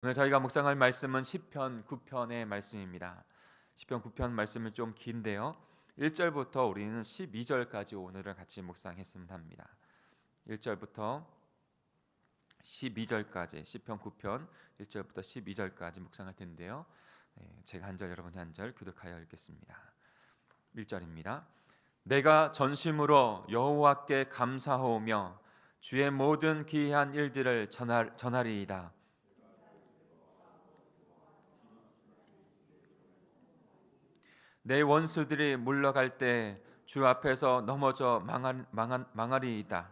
오늘 저희가 묵상할 말씀은 시편 9편의 말씀입니다. 시편 9편 말씀은 좀 긴데요. 1절부터 우리는 12절까지 오늘을 같이 묵상했으면 합니다. 1절부터 12절까지 시편 9편 1절부터 12절까지 묵상할 텐데요. 제가 한 절 여러분이 한 절 교독하여 읽겠습니다. 1절입니다. 내가 전심으로 여호와께 감사하오며 주의 모든 기이한 일들을 전하리이다. 내 원수들이 물러갈 때 주 앞에서 넘어져 망하리이다.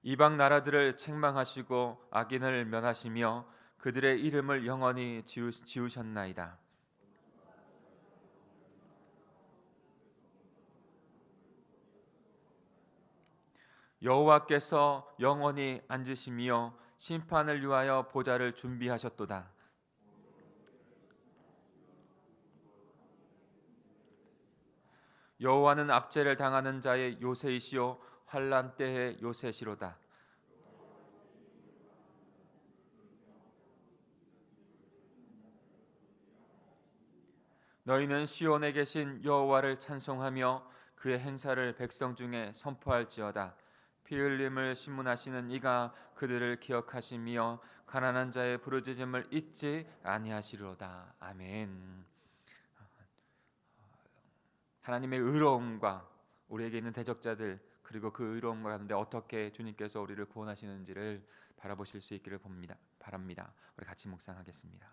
이방 나라들을 책망하시고 악인을 면하시며 그들의 이름을 영원히 지우셨나이다. 여호와께서 영원히 앉으시며 심판을 위하여 보좌를 준비하셨도다. 여호와는 압제를 당하는 자의 요새이시요 환난 때의 요새시로다. 너희는 시온에 계신 여호와를 찬송하며 그의 행사를 백성 중에 선포할지어다. 피 흘림을 신문하시는 이가 그들을 기억하시며 가난한 자의 부르짖음을 잊지 아니하시리로다. 아멘. 하나님의 의로움과 우리에게 있는 대적자들 그리고 그 의로움 가운데 어떻게 주님께서 우리를 구원하시는지를 바라보실 수 있기를 바랍니다. 우리 같이 묵상하겠습니다.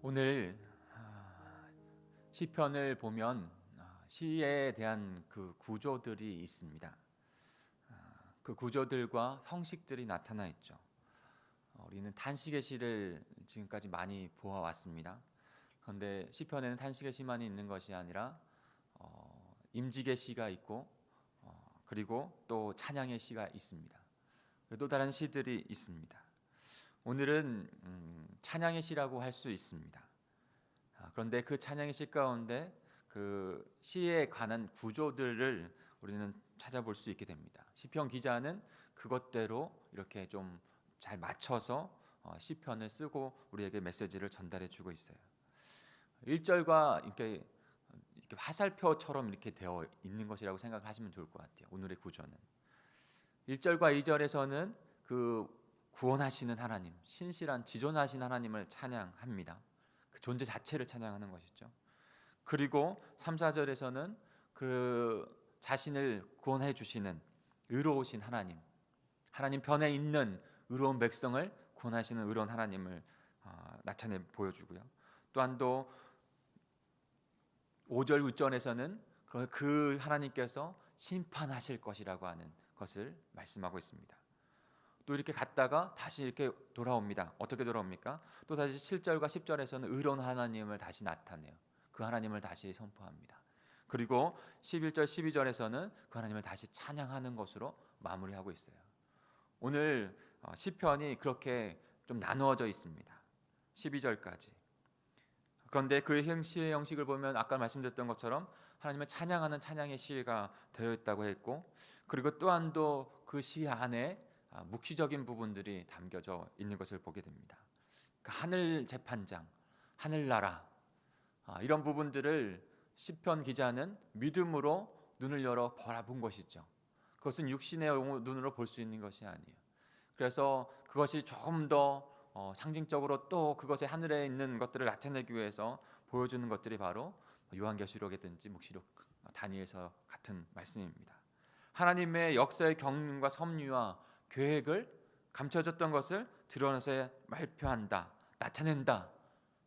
오늘 시편을 보면 시에 대한 그 구조들이 있습니다. 그 구조들과 형식들이 나타나 있죠. 우리는 탄식의 시를 지금까지 많이 보아왔습니다. 그런데 시편에는 탄식의 시만이 있는 것이 아니라 임직의 시가 있고 그리고 또 찬양의 시가 있습니다. 또 다른 시들이 있습니다. 오늘은 찬양의 시라고 할 수 있습니다. 그런데 그 찬양의 시 가운데 그 시에 관한 구조들을 우리는 찾아볼 수 있게 됩니다. 시편 기자는 그것대로 이렇게 좀 잘 맞춰서 시편을 쓰고 우리에게 메시지를 전달해 주고 있어요. 1절과 이렇게 화살표처럼 이렇게 되어 있는 것이라고 생각하시면 좋을 것 같아요. 오늘의 구조는 1절과 2절에서는 그 구원하시는 하나님, 신실한 지존하신 하나님을 찬양합니다. 그 존재 자체를 찬양하는 것이죠. 그리고 3, 4절에서는 그 자신을 구원해 주시는 의로우신 하나님 편에 있는 의로운 백성을 구원하시는 의로운 하나님을 나타내 보여주고요. 또한 또 5절 6절에서는 그 하나님께서 심판하실 것이라고 하는 것을 말씀하고 있습니다. 또 이렇게 갔다가 다시 이렇게 돌아옵니다. 어떻게 돌아옵니까? 또 다시 7절과 10절에서는 의로운 하나님을 다시 나타내요. 그 하나님을 다시 선포합니다. 그리고 11절 12절에서는 그 하나님을 다시 찬양하는 것으로 마무리하고 있어요. 오늘 시편이 그렇게 좀 나누어져 있습니다. 12절까지. 그런데 그 시의 형식을 보면 아까 말씀드렸던 것처럼 하나님을 찬양하는 찬양의 시가 되어 있다고 했고, 그리고 또한 또 그 시 안에 묵시적인 부분들이 담겨져 있는 것을 보게 됩니다. 그 하늘 재판장, 하늘나라 이런 부분들을 시편 기자는 믿음으로 눈을 열어 바라본 것이죠. 그것은 육신의 눈으로 볼 수 있는 것이 아니에요. 그래서 그것이 조금 더 상징적으로 또 그것의 하늘에 있는 것들을 나타내기 위해서 보여주는 것들이 바로 요한계시록이든지 묵시록, 다니엘서 같은 말씀입니다. 하나님의 역사의 경륜과 섭리와 계획을 감춰졌던 것을 드러내서 발표한다, 나타낸다,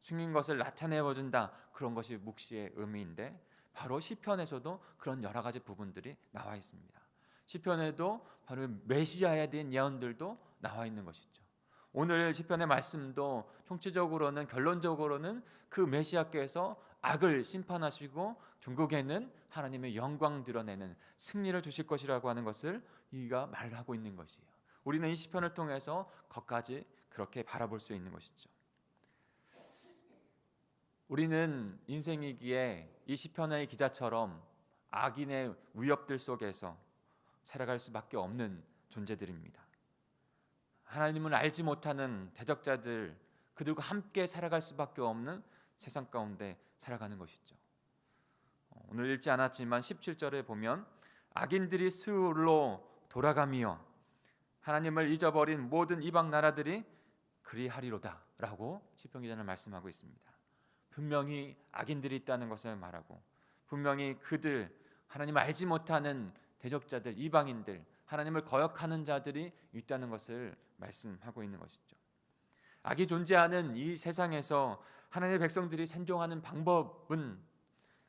숨긴 것을 나타내어준다, 그런 것이 묵시의 의미인데 바로 시편에서도 그런 여러 가지 부분들이 나와 있습니다. 시편에도 바로 메시아에 대한 예언들도 나와 있는 것이죠. 오늘 시편의 말씀도 총체적으로는 결론적으로는 그 메시아께서 악을 심판하시고 종국에는 하나님의 영광 드러내는 승리를 주실 것이라고 하는 것을 이가 말하고 있는 것이에요. 우리는 이 시편을 통해서 거기까지 그렇게 바라볼 수 있는 것이죠. 우리는 인생이기에 이 시편의 기자처럼 악인의 위협들 속에서 살아갈 수밖에 없는 존재들입니다. 하나님을 알지 못하는 대적자들, 그들과 함께 살아갈 수밖에 없는 세상 가운데 살아가는 것이죠. 오늘 읽지 않았지만 17절에 보면 악인들이 스울로 돌아가며 하나님을 잊어버린 모든 이방 나라들이 그리하리로다 라고 시편 기자는 말씀하고 있습니다. 분명히 악인들이 있다는 것을 말하고, 분명히 그들, 하나님을 알지 못하는 대적자들, 이방인들, 하나님을 거역하는 자들이 있다는 것을 말씀하고 있는 것이죠. 악이 존재하는 이 세상에서 하나님의 백성들이 생존하는 방법은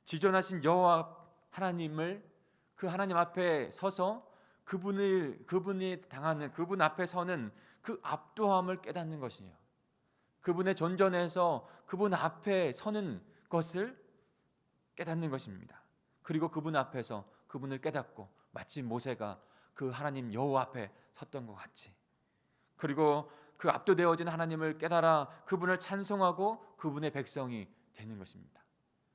지존하신 여호와 하나님을, 그 하나님 앞에 서서 그분이 당하는, 그분 앞에 서는 그 압도함을 깨닫는 것이에요. 그분의 존전에서 그분 앞에 서는 것을 깨닫는 것입니다. 그리고 그분 앞에서 그분을 깨닫고 마치 모세가 그 하나님 여호와 앞에 섰던 것 같이, 그리고 그 압도되어진 하나님을 깨달아 그분을 찬송하고 그분의 백성이 되는 것입니다.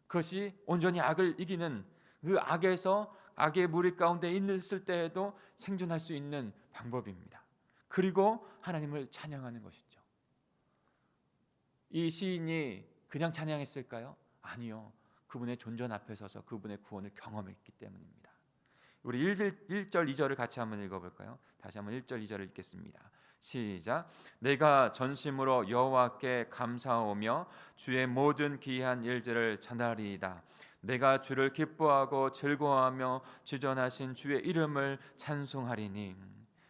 그것이 온전히 악을 이기는, 그 악에서 악의 무리 가운데 있을 때에도 생존할 수 있는 방법입니다. 그리고 하나님을 찬양하는 것이죠. 이 시인이 그냥 찬양했을까요? 아니요. 그분의 존전 앞에 서서 그분의 구원을 경험했기 때문입니다. 우리 1절 2절을 같이 한번 읽어볼까요? 다시 한번 1절 2절을 읽겠습니다. 시작. 내가 전심으로 여호와께 감사하오며 주의 모든 기이한 일들을 전하리이다. 내가 주를 기뻐하고 즐거워하며 지존하신 주의 이름을 찬송하리니.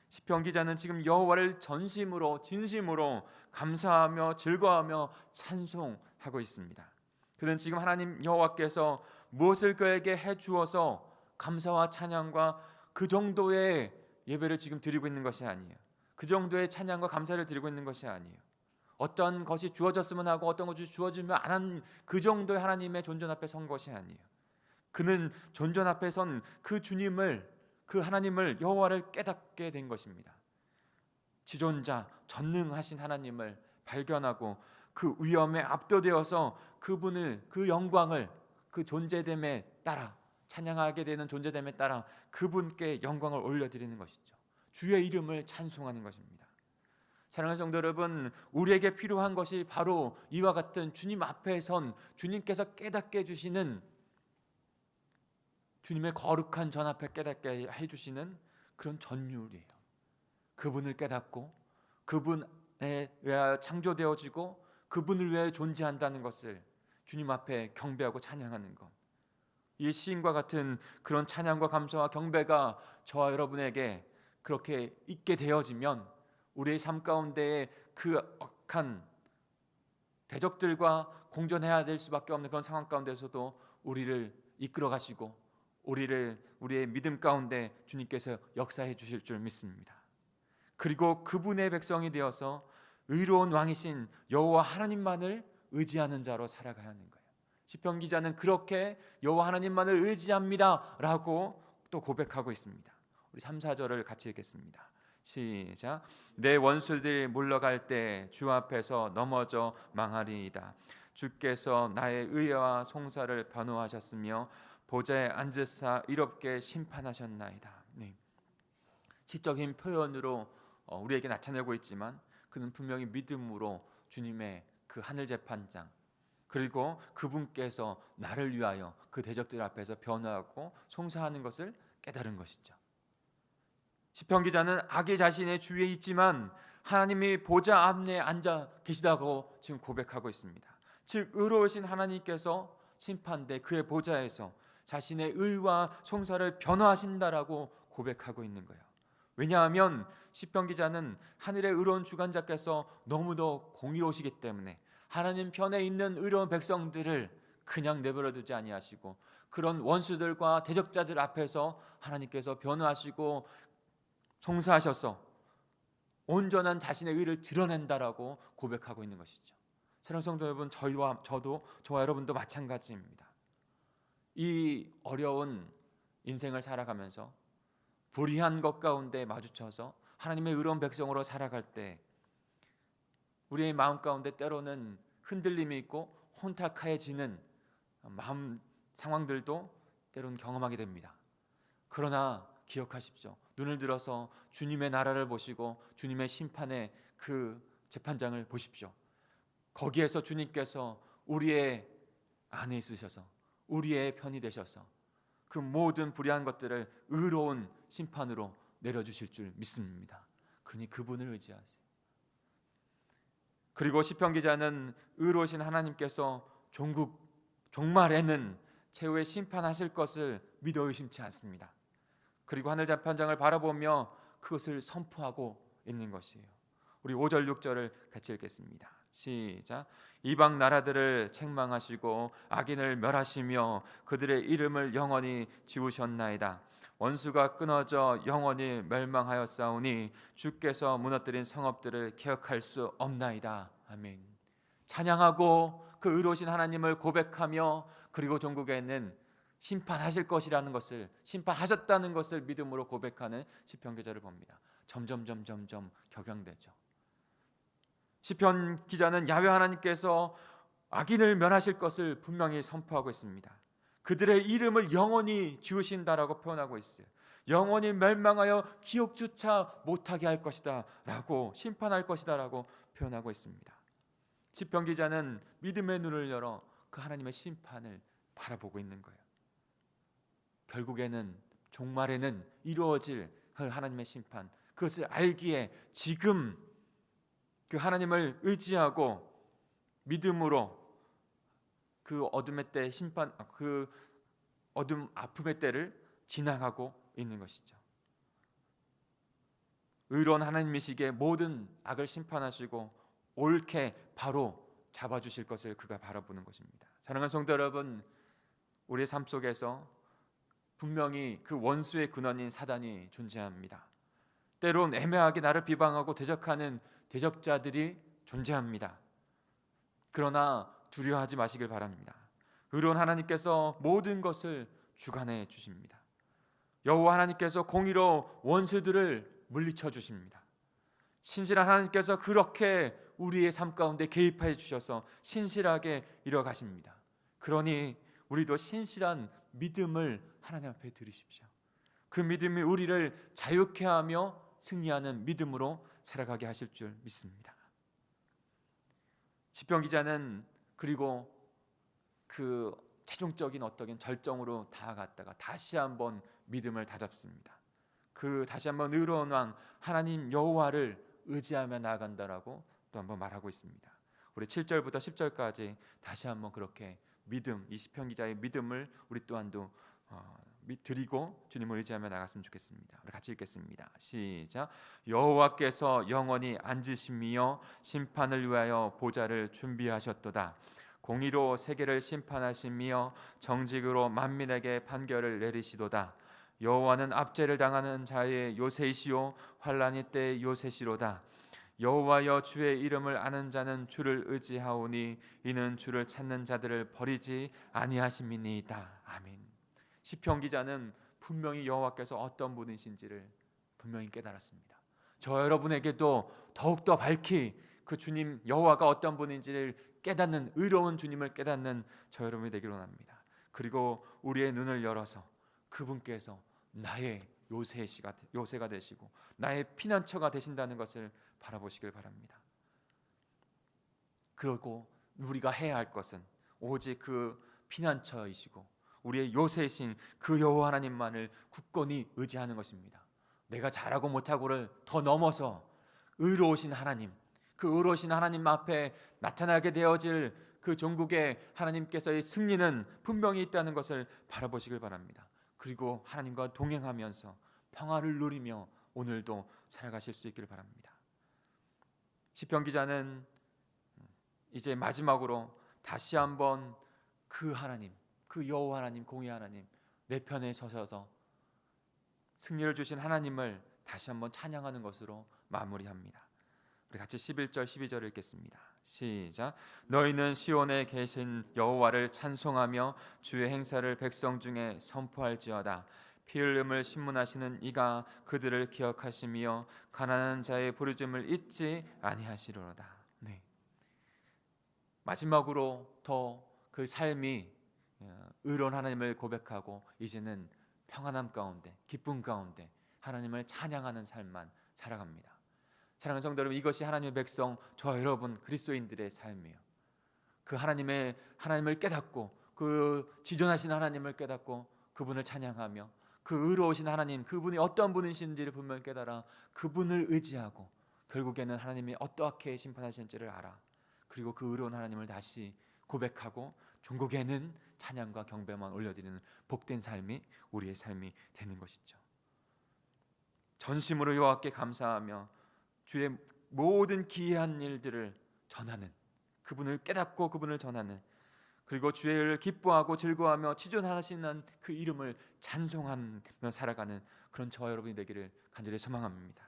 시편 기자는 지금 여호와를 전심으로, 진심으로 감사하며 즐거워하며 찬송하고 있습니다. 그는 지금 하나님 여호와께서 무엇을 그에게 해 주어서 감사와 찬양과 그 정도의 예배를 지금 드리고 있는 것이 아니에요. 그 정도의 찬양과 감사를 드리고 있는 것이 아니에요. 어떤 것이 주어졌으면 하고 어떤 것이 주어지면 안 한 그 정도의 하나님의 존전 앞에 선 것이 아니에요. 그는 존전 앞에 선 그 주님을, 그 하나님을, 여호와를 깨닫게 된 것입니다. 지존자 전능하신 하나님을 발견하고 그 위엄에 압도되어서 그분을, 그 영광을, 그 존재됨에 따라 찬양하게 되는 존재됨에 따라 그분께 영광을 올려드리는 것이죠. 주의 이름을 찬송하는 것입니다. 사랑하는 성도 여러분, 우리에게 필요한 것이 바로 이와 같은 주님 앞에 선 주님께서 깨닫게 해주시는, 주님의 거룩한 전 앞에 깨닫게 해주시는 그런 전율이에요. 그분을 깨닫고 그분에 의하여 창조되어지고 그분을 위해 존재한다는 것을 주님 앞에 경배하고 찬양하는 것, 이 시인과 같은 그런 찬양과 감사와 경배가 저와 여러분에게 그렇게 있게 되어지면 우리의 삶 가운데에 그 악한 대적들과 공존해야 될 수밖에 없는 그런 상황 가운데서도 우리를 이끌어 가시고 우리의 믿음 가운데 주님께서 역사해 주실 줄 믿습니다. 그리고 그분의 백성이 되어서 의로운 왕이신 여호와 하나님만을 의지하는 자로 살아가야 하는 거예요. 시편 기자는 그렇게 여호와 하나님만을 의지합니다라고 또 고백하고 있습니다. 우리 3, 4절을 같이 읽겠습니다. 시작. 내 원수들이 물러갈 때 주 앞에서 넘어져 망하리이다. 주께서 나의 의와 송사를 변호하셨으며 보좌에 앉으사 이롭게 심판하셨나이다. 네. 시적인 표현으로 우리에게 나타내고 있지만 그는 분명히 믿음으로 주님의 그 하늘 재판장, 그리고 그분께서 나를 위하여 그 대적들 앞에서 변호하고 송사하는 것을 깨달은 것이죠. 시편 기자는 악이 자신의 주위에 있지만 하나님이 보좌 앞에 앉아 계시다고 지금 고백하고 있습니다. 즉 의로우신 하나님께서 심판대 그의 보좌에서 자신의 의와 송사를 변호하신다라고 고백하고 있는 거예요. 왜냐하면 시편 기자는 하늘의 의로운 주관자께서 너무도 공의로우시기 때문에 하나님 편에 있는 의로운 백성들을 그냥 내버려 두지 아니하시고 그런 원수들과 대적자들 앞에서 하나님께서 변호하시고 송사하셔서 온전한 자신의 의를 드러낸다라고 고백하고 있는 것이죠. 사랑하는 성도 여러분, 저와 여러분도 마찬가지입니다. 이 어려운 인생을 살아가면서 불의한 것 가운데 마주쳐서 하나님의 의로운 백성으로 살아갈 때 우리의 마음 가운데 때로는 흔들림이 있고 혼탁해지는 마음 상황들도 때로는 경험하게 됩니다. 그러나 기억하십시오. 눈을 들어서 주님의 나라를 보시고 주님의 심판의 그 재판장을 보십시오. 거기에서 주님께서 우리의 안에 있으셔서 우리의 편이 되셔서 그 모든 불의한 것들을 의로운 심판으로 내려주실 줄 믿습니다. 그러니 그분을 의지하세요. 그리고 시편 기자는 의로우신 하나님께서 종말에는 최후의 심판하실 것을 믿어 의심치 않습니다. 그리고 하늘 재판장을 바라보며 그것을 선포하고 있는 것이에요. 우리 5절 6절을 같이 읽겠습니다. 시작. 이방 나라들을 책망하시고 악인을 멸하시며 그들의 이름을 영원히 지우셨나이다. 원수가 끊어져 영원히 멸망하였사오니 주께서 무너뜨린 성읍들을 기억할 수 없나이다. 아멘. 찬양하고 그 의로우신 하나님을 고백하며 그리고 종국에는 심판하실 것이라는 것을, 심판하셨다는 것을 믿음으로 고백하는 시편 기자를 봅니다. 점점 격양되죠. 시편 기자는 야훼 하나님께서 악인을 멸하실 것을 분명히 선포하고 있습니다. 그들의 이름을 영원히 지우신다라고 표현하고 있어요. 영원히 멸망하여 기억조차 못하게 할 것이다 라고, 심판할 것이다 라고 표현하고 있습니다. 시편 기자는 믿음의 눈을 열어 그 하나님의 심판을 바라보고 있는 거예요. 결국에는 종말에는 이루어질 그 하나님의 심판, 그것을 알기에 지금 그 하나님을 의지하고 믿음으로 그 어둠의 때 심판, 그 어둠 아픔의 때를 지나가고 있는 것이죠. 의로운 하나님이시기에 모든 악을 심판하시고 옳게 바로 잡아주실 것을 그가 바라보는 것입니다. 사랑하는 성도 여러분, 우리의 삶 속에서 분명히 그 원수의 근원인 사단이 존재합니다. 때론 애매하게 나를 비방하고 대적하는 대적자들이 존재합니다. 그러나 두려워하지 마시길 바랍니다. 의로운 하나님께서 모든 것을 주관해 주십니다. 여호와 하나님께서 공의로 원수들을 물리쳐 주십니다. 신실한 하나님께서 그렇게 우리의 삶 가운데 개입해 주셔서 신실하게 이뤄가십니다. 그러니 우리도 신실한 믿음을 하나님 앞에 드리십시오. 그 믿음이 우리를 자유케 하며 승리하는 믿음으로 살아가게 하실 줄 믿습니다. 시편 기자는 그리고 그 최종적인 어떤 절정으로 다가갔다가 다시 한번 믿음을 다잡습니다. 그 다시 한번 의로운 왕 하나님 여호와를 의지하며 나아간다라고 또 한번 말하고 있습니다. 우리 7절부터 10절까지 다시 한번 그렇게 믿음, 이 시편 기자의 믿음을 우리 또한도 드리고 주님을 의지하며 나갔으면 좋겠습니다. 우리 같이 읽겠습니다. 시작. 여호와께서 영원히 앉으심이여 심판을 위하여 보좌를 준비하셨도다. 공의로 세계를 심판하시며 정직으로 만민에게 판결을 내리시도다. 여호와는 압제를 당하는 자의 요새이시요 환난의 때의 요새시로다. 여호와여 주의 이름을 아는 자는 주를 의지하오니 이는 주를 찾는 자들을 버리지 아니하심이니이다. 아멘. 시편 기자는 분명히 여호와께서 어떤 분이신지를 분명히 깨달았습니다. 저 여러분에게도 더욱더 밝히 그 주님 여호와가 어떤 분인지를 깨닫는, 의로운 주님을 깨닫는 저 여러분이 되기를 원합니다. 그리고 우리의 눈을 열어서 그분께서 나의 요새가 되시고 나의 피난처가 되신다는 것을 바라보시길 바랍니다. 그리고 우리가 해야 할 것은 오직 그 피난처이시고 우리의 요새이신 그 여호와 하나님만을 굳건히 의지하는 것입니다. 내가 잘하고 못하고를 더 넘어서 의로우신 하나님, 그 의로우신 하나님 앞에 나타나게 되어질 그 종국의 하나님께서의 승리는 분명히 있다는 것을 바라보시길 바랍니다. 그리고 하나님과 동행하면서 평화를 누리며 오늘도 살아가실 수 있기를 바랍니다. 시편 기자는 이제 마지막으로 다시 한번 그 하나님, 그 여호와 하나님, 공의 하나님 내 편에 서셔서 승리를 주신 하나님을 다시 한번 찬양하는 것으로 마무리합니다. 우리 같이 11절 12절을 읽겠습니다. 시작. 너희는 시온에 계신 여호와를 찬송하며 주의 행사를 백성 중에 선포할지어다. 피 흘림을 신문하시는 이가 그들을 기억하시며 가난한 자의 부르짖음을 잊지 아니하시리로다. 네. 마지막으로 더 그 삶이 의로운 하나님을 고백하고 이제는 평안함 가운데, 기쁨 가운데 하나님을 찬양하는 삶만 살아갑니다. 사랑하는 성도 여러분, 이것이 하나님의 백성, 저와 여러분 그리스도인들의 삶이에요. 그 하나님을 깨닫고 그 지존하신 하나님을 깨닫고 그분을 찬양하며 그 의로우신 하나님, 그분이 어떤 분이신지를 분명히 깨달아 그분을 의지하고 결국에는 하나님이 어떻게 심판하시는지를 알아. 그리고 그 의로운 하나님을 다시 고백하고 종국에는 찬양과 경배만 올려드리는 복된 삶이 우리의 삶이 되는 것이죠. 전심으로 여호와께 감사하며 주의 모든 기이한 일들을 전하는, 그분을 깨닫고 그분을 전하는, 그리고 주의 일을 기뻐하고 즐거워하며 치존하시는 그 이름을 찬송하며 살아가는 그런 저와 여러분이 되기를 간절히 소망합니다.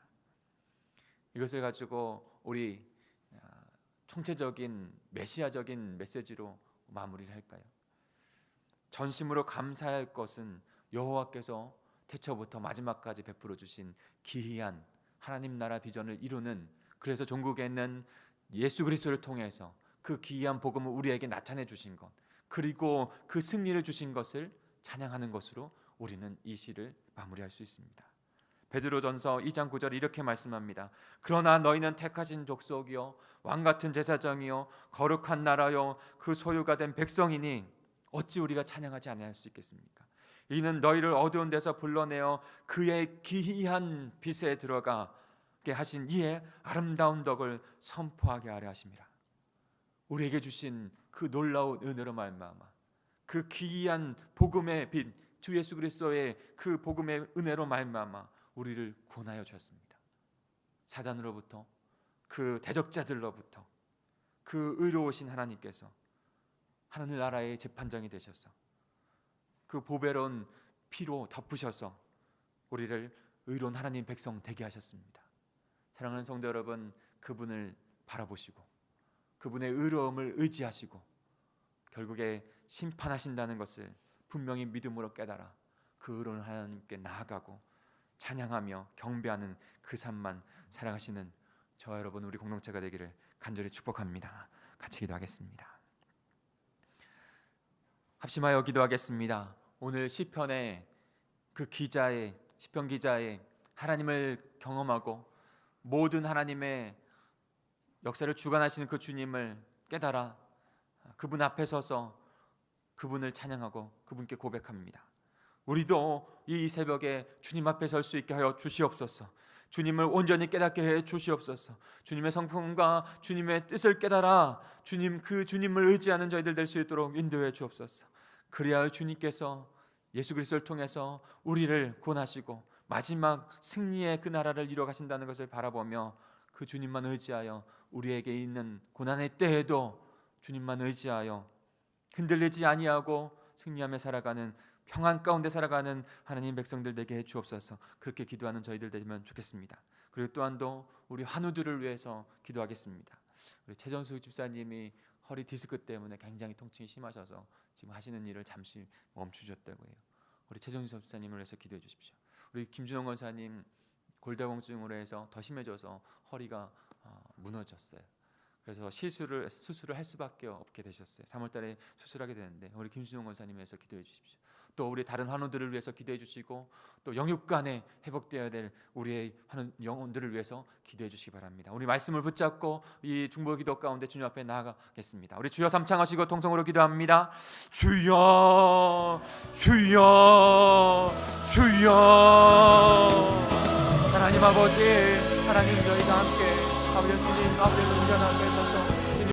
이것을 가지고 우리 총체적인 메시아적인 메시지로 마무리를 할까요? 전심으로 감사할 것은 여호와께서 태초부터 마지막까지 베풀어 주신 기이한 하나님 나라 비전을 이루는, 그래서 종국에는 예수 그리스도를 통해서 그 기이한 복음을 우리에게 나타내 주신 것, 그리고 그 승리를 주신 것을 찬양하는 것으로 우리는 이 시를 마무리할 수 있습니다. 베드로전서 2장 9절 이렇게 말씀합니다. 그러나 너희는 택하신 족속이요 왕같은 제사장이요 거룩한 나라요 그 소유가 된 백성이니 어찌 우리가 찬양하지 아니할 수 있겠습니까? 이는 너희를 어두운 데서 불러내어 그의 기이한 빛에 들어가게 하신 이의 아름다운 덕을 선포하게 하려 하심이라. 우리에게 주신 그 놀라운 은혜로 말미암아 그 기이한 복음의 빛, 주 예수 그리스도의 그 복음의 은혜로 말미암아 우리를 구원하여 주셨습니다. 사단으로부터, 그 대적자들로부터 그 의로우신 하나님께서 하늘 나라의 재판장이 되셔서 그 보배로운 피로 덮으셔서 우리를 의로운 하나님 백성 되게 하셨습니다. 사랑하는 성도 여러분, 그분을 바라보시고 그분의 의로움을 의지하시고 결국에 심판하신다는 것을 분명히 믿음으로 깨달아 그 의로운 하나님께 나아가고 찬양하며 경배하는 그 삶만 살아가시는 저와 여러분, 우리 공동체가 되기를 간절히 축복합니다. 같이 기도하겠습니다. 합심하여 기도하겠습니다. 오늘 시편의 그 기자의, 시편 기자의 하나님을 경험하고 모든 하나님의 역사를 주관하시는 그 주님을 깨달아 그분 앞에 서서 그분을 찬양하고 그분께 고백합니다. 우리도 이 새벽에 주님 앞에 설 수 있게 하여 주시옵소서. 주님을 온전히 깨닫게 해 주시옵소서. 주님의 성품과 주님의 뜻을 깨달아 그 주님을 의지하는 저희들 될 수 있도록 인도해 주옵소서. 그리하여 주님께서 예수 그리스도를 통해서 우리를 구원하시고 마지막 승리의 그 나라를 이루어 가신다는 것을 바라보며 그 주님만 의지하여 우리에게 있는 고난의 때에도 주님만 의지하여 흔들리지 아니하고 승리하며 살아가는, 평안 가운데 살아가는 하나님 백성들 되게 해 주옵소서. 그렇게 기도하는 저희들 되면 좋겠습니다. 그리고 또한도 우리 환우들을 위해서 기도하겠습니다. 우리 최전수 집사님이 허리 디스크 때문에 굉장히 통증이 심하셔서 지금 하시는 일을 잠시 멈추셨다고 해요. 우리 최전수 집사님을 위해서 기도해 주십시오. 우리 김준홍 권사님 골다공증으로 해서 더 심해져서 허리가 무너졌어요. 그래서 수술을 할 수밖에 없게 되셨어요. 3월달에 수술하게 되는데 우리 김준홍 권사님 위해서 기도해 주십시오. 또 우리 다른 환우들을 위해서 기도해 주시고 또 영육간에 회복되어야 될 우리의 영혼들을 위해서 기도해 주시기 바랍니다. 우리 말씀을 붙잡고 이 중보 기도 가운데 주님 앞에 나아가겠습니다. 우리 주여 삼창하시고 통성으로 기도합니다. 주여 주여 주여. 하나님 아버지, 하나님 저희가 함께 아버지 주님 앞에 온전하게 서서